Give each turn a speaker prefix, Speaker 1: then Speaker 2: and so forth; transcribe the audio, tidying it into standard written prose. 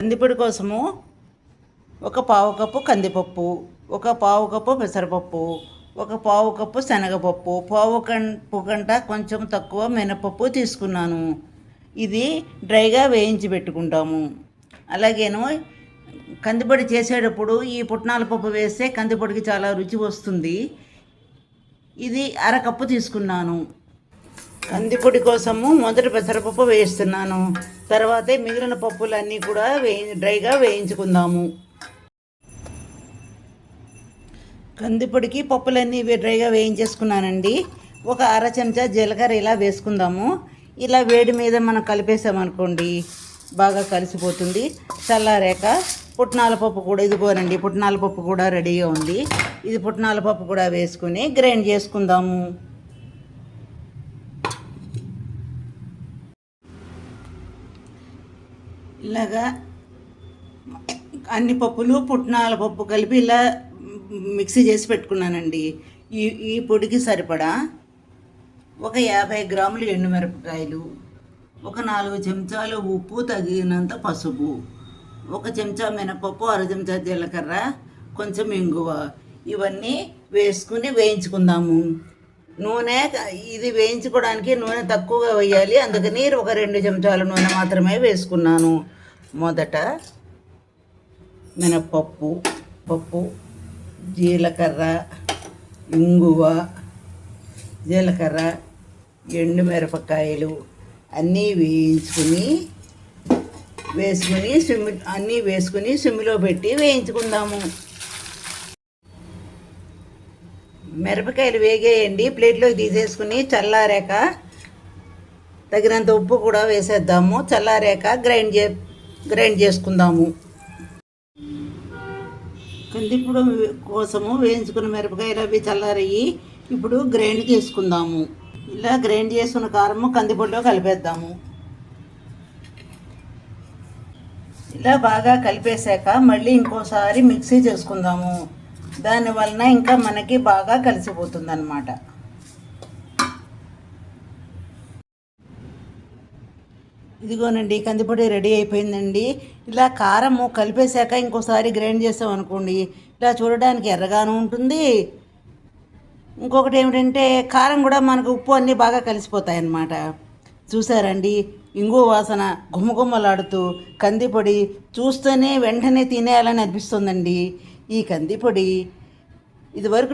Speaker 1: కందిపొడి కోసము ఒక పావు కప్పు కందిపప్పు, ఒక పావు కప్పు పెసరపప్పు, ఒక పావు కప్పు శనగపప్పు, పావు కప్పు కంట కొంచెం తక్కువ మినపప్పు తీసుకున్నాను. ఇది డ్రైగా వేయించి పెట్టుకుంటాము. అలాగేను కందిపొడి చేసేటప్పుడు ఈ పుట్నాల పప్పు వేస్తే కందిపొడికి చాలా రుచి వస్తుంది. ఇది అరకప్పు తీసుకున్నాను. కందిపొడి కోసము మొదట పెసరపప్పు వేస్తున్నాను. తర్వాతే మిగిలిన పప్పులన్నీ కూడా డ్రైగా వేయించుకుందాము. కందిపొడికి పప్పులన్నీ డ్రైగా వేయించేసుకున్నానండి. ఒక అర చెంచా జీలకర్ర ఇలా వేసుకుందాము. ఇలా వేడి మీద మనం కలిపేసామనుకోండి బాగా కలిసిపోతుంది. చల్లారాక పుట్నాల పప్పు కూడా ఇదిగోనండి, పుట్నాల పప్పు కూడా రెడీగా ఉంది. ఇది పుట్నాల పప్పు కూడా వేసుకుని గ్రైండ్ చేసుకుందాము. ఇలాగా అన్ని పప్పులు పుట్నాల పప్పు కలిపి ఇలా మిక్సీ చేసి పెట్టుకున్నానండి. ఈ పొడికి సరిపడా ఒక 50 గ్రాములు ఎండుమిరపకాయలు, ఒక 4 చెంచాలు ఉప్పు, తగినంత పసుపు, ఒక చెంచా మినపప్పు, అర చెంచా జీలకర్ర, కొంచెం ఇంగువ ఇవన్నీ వేసుకుని వేయించుకుందాము. నూనె ఇది వేయించుకోవడానికి నూనె తక్కువగా వేయాలి, అందుకని ఒక 2 చెంచాల నూనె మాత్రమే వేసుకున్నాను. మొదట పప్పు, జీలకర్ర, ఇంగువ, ఎండుమిరపకాయలు అన్నీ వేసుకుని సిమ్లో పెట్టి వేయించుకుందాము. మిరపకాయలు వేగేయండి. ప్లేట్లోకి తీసేసుకుని చల్లారాక తగినంత ఉప్పు కూడా వేసేద్దాము. చల్లారాక గ్రైండ్ చేసుకుందాము. కందిపొడి కోసము వేయించుకున్న మిరపకాయలు అవి చల్లారయ్యి ఇప్పుడు గ్రైండ్ చేసుకుందాము. ఇలా గ్రైండ్ చేసుకున్న కారము కందిపొడిలో కలిపేద్దాము. ఇలా బాగా కలిపేశాక మళ్ళీ ఇంకోసారి మిక్సీ చేసుకుందాము. దానివలన ఇంకా మనకి బాగా కలిసిపోతుంది అన్నమాట. ఇదిగోనండి, కందిపొడి రెడీ అయిపోయిందండి. ఇలా కారము కలిపేశాక ఇంకోసారి గ్రైండ్ చేసామనుకోండి ఇలా చూడడానికి ఎర్రగాను ఉంటుంది. ఇంకొకటి ఏమిటంటే కారం కూడా మనకు ఉప్పు అన్నీ బాగా కలిసిపోతాయి అన్నమాట. చూసారండి, ఇంగువ వాసన గుమగుమలాడుతూ కందిపొడి చూస్తేనే వెంటనే తినేయాలని అనిపిస్తుందండి. ఈ కందిపొడి ఇదివరకు